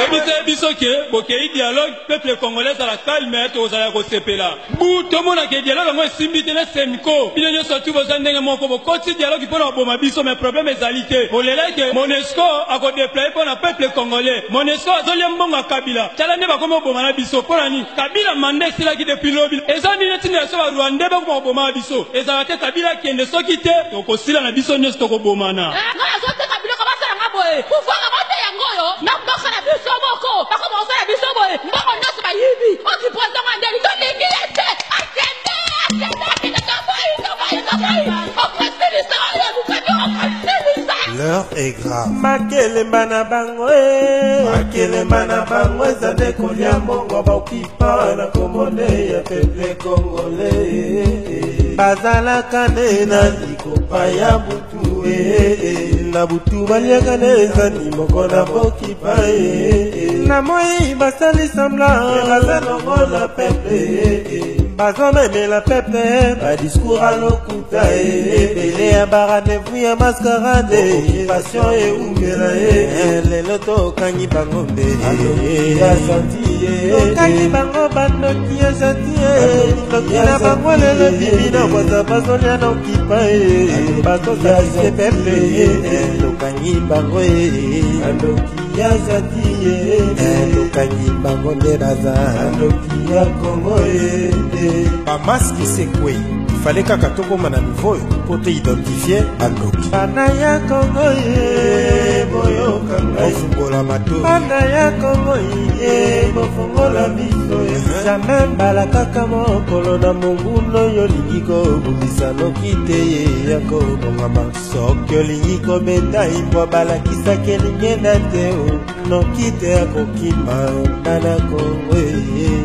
Tobise bisoke, bokei dialogue, peuple congolais à la calme, tozala ko sepela. Bu tomona ke dialogue ngo simbite na semiko. Bino nyoso tu bozandenge moko bokoti dialogue pona boma biso mais problème ezalité. Boleleke Monesco a ko déployer pour le peuple congolais. Monesco azolia mbongo Kabila. Tala ne ba komo boma na biso pona ni. Kabila mande sila ki depuis lobby. Ezani neti na so ba Rwanda ba ko boma biso. Ezalate Kabila kende soki te ko sila na biso nyoso to ko boma na. Ngala zote Kabila ka basala ngaboe. Kufunga bote yangoyo. Na mboko na biso boko. Ba ko mosala biso boye. Mboko nyoso ba yibi. Oki president ngandeli to lingi ete. Akende. L'heure est grave. Makelemba na bango Makelemba na bango ezade kolia mbongo baokipa na komone ya peuple congolais. Bazalaka ne na likopa ya butu na butu baliaka ne ezani moko na bokipa na moi basali sembla bazalongola peuple. Bazomemela pepe, ba discours à l'okuta ebele ya baranevu ya mascarade occupation e ungela lelo tokangi bango mbele ya chantier tokangi bango bandoki ya chantier toki na bango lelo bibi na bwaza bazolia na okipa bakosalise pepe tokangi bango bandoki ya chantier tokangi bango nde baza bandoki ya Congo Bamaski sekwe, il fallait kaka tokoma na niveau pour te identifier bandoki. Bana ya Congo boyo kanga ofungola mato. Bana ya Congo bofungola biso jamais bala kaka mokolo na monguno yo lingiko bundisa noki te ya ko bongama soki olingi kobeta imbwa balakisa kelingenda te noki te ya kokima bana Congo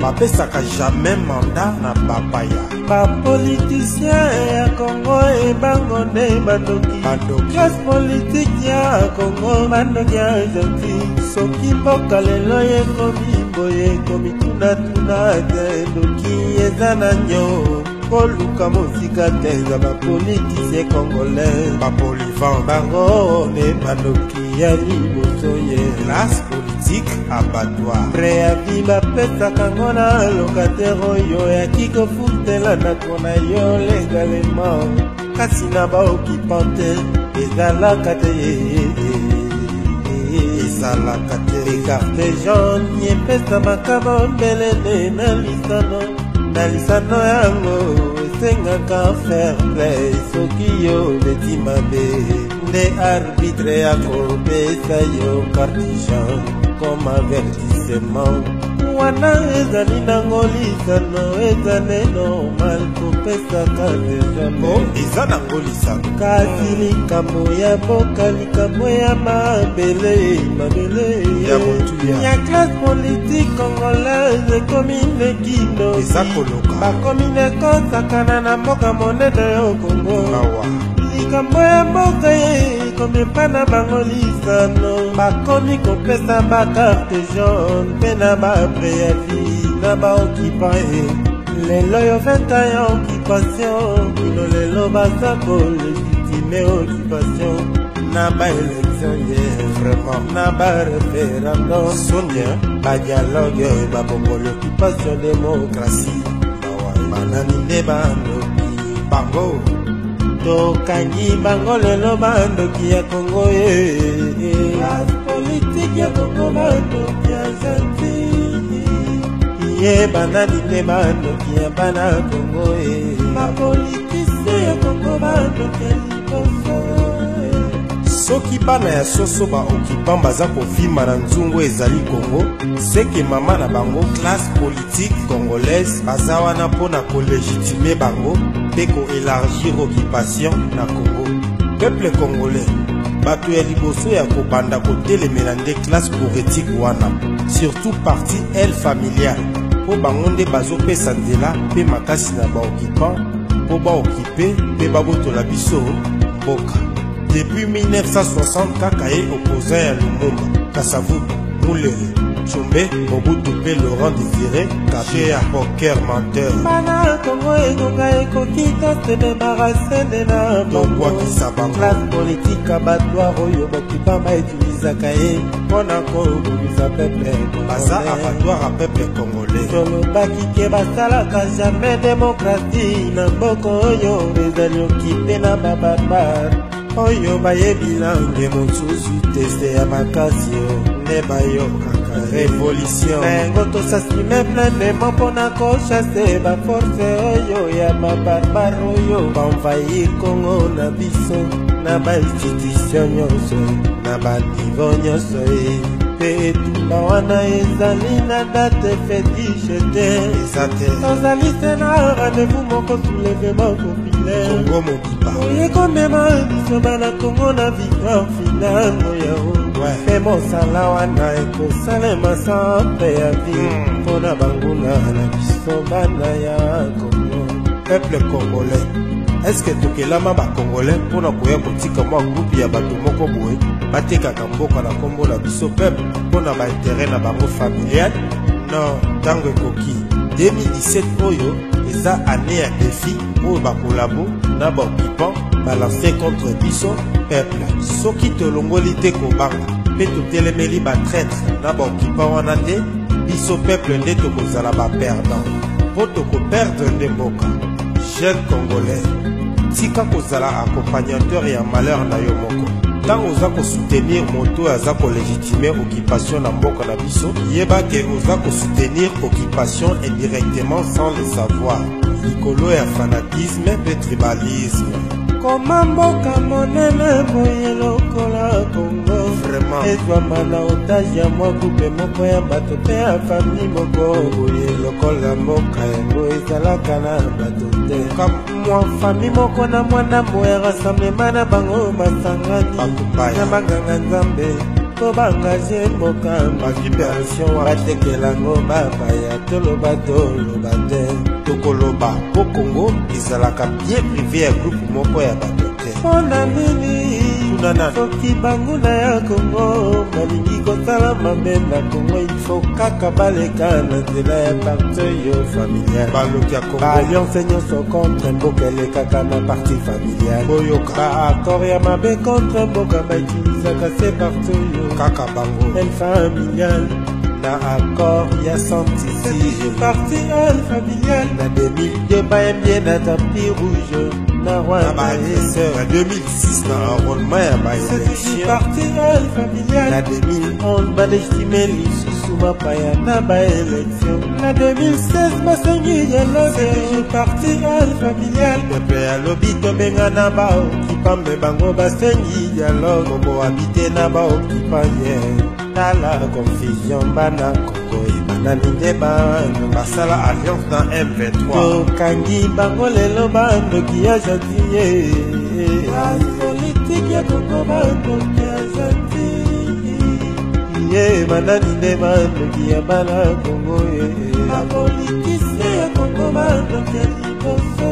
bapesaka jamais mandat na bapaya. Bapoliticien ya Congo bango nde bandoki classe politique ya Congo bandoki ya gentil soki mboka lelo ekomi boye ekomi tunatuna te ndoki eza na nyo koluka mosika te eza bapoliticien congolais bapolivan bango nde bandoki ya liboso ye classe politique abattoir préavis bapesaka ngo na locataire oyo yaki kofutela ndako na yo légalement kasi na baokipante ezalaka te ezalaka te ekarte jaune yepesa makambo mbelene na lisano yango esengaka fair play soki yo beti mabe nde arbitre ya kopesa yo cartijan comme avertissement wana ezali nango lisano ezane normal kopesaka dejamo eza nango lisano kasi likambo ya boka likambo ya mabele ya motuya ya classe politique congolaise ekomi nekino eza koloka bakomi nekosakana na mboka monene yo Kongo awa likambo ya mboka ekomi mpa na bango lisano bakomi kopesa bakarte jaune mpe na bapreavis na baokipa lelo yo 20 ans ya occupation kino lelo baza kolegitime occupation na baélection ye vraiment na bareferendum sonia badialogue babongoli occupation démocratie banani nde bandoki bango tokangi bango lelo bandoki ya Congo classe politique ya Congo bandoki ya gentil ye banani nde bandoki ya bana Congo bapolitisien ya Congo bandoki ya liboso soki bana ya soso baoccupant baza kovima na nzungu ezali Congo seke mama na bango classe politique congolaise baza wana mpona kolégitime bango mpe koélargir occupation na Congo peuple congolais bato ya liboso ya kobanda kotelemela nde classe politique wana surtout partie elle familiale mpo bango nde bazopesa nzela mpe makasi na baoccupant mpo baokipe mpe babotola biso mboka. Depuis 1960 kaka ye opposant ya Lumumba Kasavubu Mulele Chombe, Mobutu pe Laurent Désiré, caché à poker menteur. Mana Congo ekonga ekokita se débarrasser de la Longwa Kisaba. classe politique abattoir oyo bakipamba etulisaka ye mpona kobomisa peuple Baza abattoir à peuple congolais. tolobaki ke basalaka jamais démocratie na mboka oyo ezali okipe na babarbare oyo bayebi lange mosusu teste ya makasi o nde bayokaka révolution na yango tosasime pleinement mpona kochasse baforce oyo ya babarbare oyo baenvahir kongo na biso na bainstitution nyonso na baniveau nyonso mpe etumba wana ezali na date fétiche te Eza te. tozali te na rendez-vous moko soulèvement populaire Congo Mobiba. oye komema biso bana kongo na victoire finale oyo mpe mosala wana ekosalema sampe ya vi mpona banguna na biso bana ya kongo Peuple congolais. Est-ce que tokelama ba congolais mpona koya kotika mwa groupe ya bato moko boye batekaka mboka na kombo na biso peuple mpona baintérêt na bango familial? Non, ntango ekoki 2017 oyo eza année ya défi oyo bakolabo na baoccupant balance contre biso peuple. Soki tolongoli te kobanga mpe totelemeli batraître na baoccupant wana te, biso peuple nde tokozala baperdant mpo tokoperdre nde mboka. Jeune congolais, tika kozala accompagnateur ya malheur na yo moko. Ntango oza kosoutenir moto aza kolégitime occupation na mboka na biso, yeba ke oza kosoutenir occupation indirectement sans le savoir. Likolo ya fanatisme mpe tribalisme. koma mboka monene boye lokola kongo Vraiment. ezwama na otage ya mwa grupe moko ya bato mpe ya fami moko boye lokola mboka yango ezalaka na bato te mwa fami moko na mwana moya rassemblement na bango basangani Bakupaya. na baganga nzambe po bangaje mboka Vibration batekelango bapaya toloba te tokoloba po Congo ezalaka bien privé ya groupe moko ya bato te. mpona nini Tunana. soki banguna ya kongo balingi kosala mabe na kongo ifo kaka baleka na nzela ya parti oyo familial Baloki ya Congo baalliance nyonso contre mboka elekaka na parti familial boyoka baaccord ya mabe contre mboka bautilisaka se parti oyo kaka bango. el familial na accord ya santisi parti el familial na 2002 bayembie na tapis rouge na Na rwanda baadresseur ya 2006 na enrôlement ya baélection parti el familial na 2011 balestime lisusu mapaya na baélection na 2016 basengi dialogue parti el familial pepe alobi tobenga na baokipambe bango basengi dialogue bohabite na baokipanye tala confusion bana kongo ebanani nde bano basala alliance na M23. tokangi bango lelo bandoki ya gentillet politike ya kongo bandoki ya gentillet ye banani nde bandoki ya bana kongo bapolitisien ya kongo bandoki ya liboso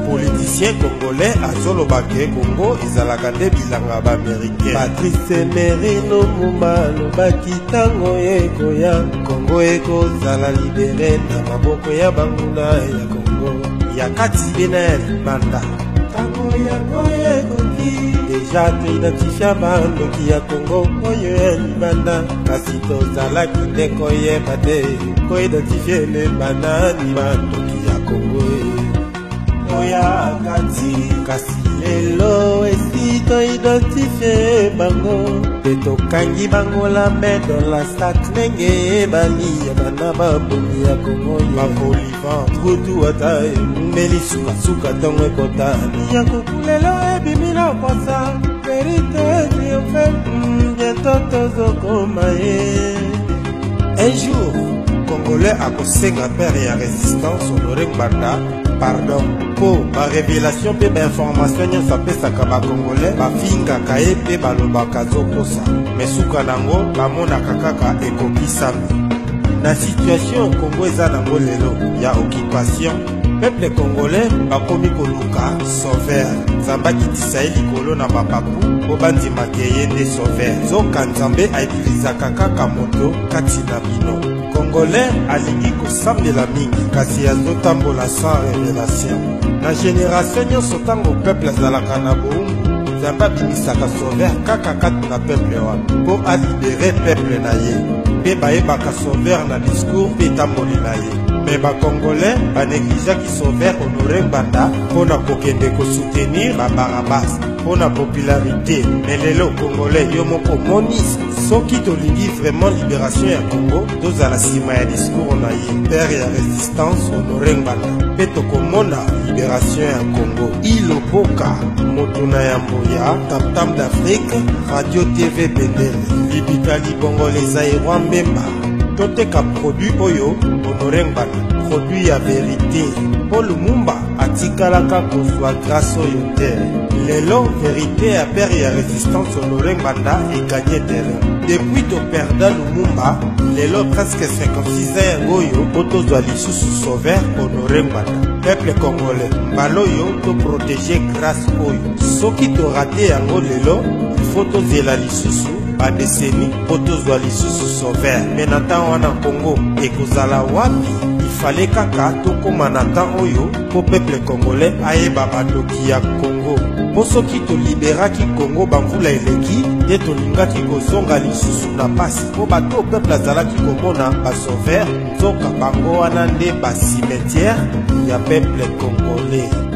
Politicien congolais azolobake Congo ezalaka nde bilanga baaméricain. patrice emery lumumba alobaki ntango ekoya kongo ekozala libere na maboko ya banguna ya kongo ya kati benel banda ntango yango ekoki deja toidentifia bandoki ya kongo oyo ya libanda kasi tozalaki nde koyeba te koidentifie nde banani bandoki ya kongo oya kati kasi lelo esi toidentifie bango te tokangi bango la main dans la sac ndenge ebali ya bana babomi ya kongo bapolivant kutu ata emeli sukasuka ntongo ekotani ya kokulelo ebimi na kwasa verite triomphe bientôt tozokoma ye un jour congolais akosenga père ya résistance honore Gbanda pardon mpo barévélation mpe bainformation nyonso apesaka bacongolais bafingaka ye mpe balobaka azokosa me suka nango bamonaka kaka ekokisami na situation kongo eza nango lelo ya occupation peuple congolais bakomi koluka sauveur nzambe akitisa ye likolo na bapapu mpo bandimaka ye nde sauveur nzoka nzambe ayitilizaka kaka moto kati na bino congolais alingi kosambela mingi kasi azotambola sans révélation na génération nyonso ntango peuple azalaka na boumbu nzambe abimisaka sauveur kaka kati na peuple wana mpo alibere peuple na ye mpe bayebaka sauveur na discours mpe etamboli na ye me bacongolais banégligaki sauveur honore Mbanda mpo na kokende kosoutenir babarabas mpo na popularité me lelo congolais yo moko monis soki tolingi vraiment libération ya Congo tozala nsima ya discours na ye père ya résistance honore Mbanda mpe tokomona libération ya Congo iloboka moto na yambo ya Tam-Tam d'Afrique radio tv bendele libika libongo leza erwa mbemba toteka produit oyo honore Mbanda produit ya vérité mpo Lumumba atikalaka kozwa grâce oyo te lelo vérité ya père ya résistance honore Mbanda eganye terrain depuis toperda Lumumba lelo presque 56 ans yango oyo po tozwa lisusu sauveur honore Mbanda peuple congolais mbala oyo toprotege grâce oyo soki torate yango lelo ifo tozela lisusu badeseni mpo tozwa lisusu sauveur me na ntan wana Congo ekozala wapi ifale kaka tokóma na ntan oyo mpo peuple congolais ayeba bandoki ya Congo mpo soki toliberaki Congo bamvula eleki nde tolingaki kozonga lisusu na pasi mpo bato peuple azalaki komona basauveur nzoka bango wana nde basimetière ya peuple congolais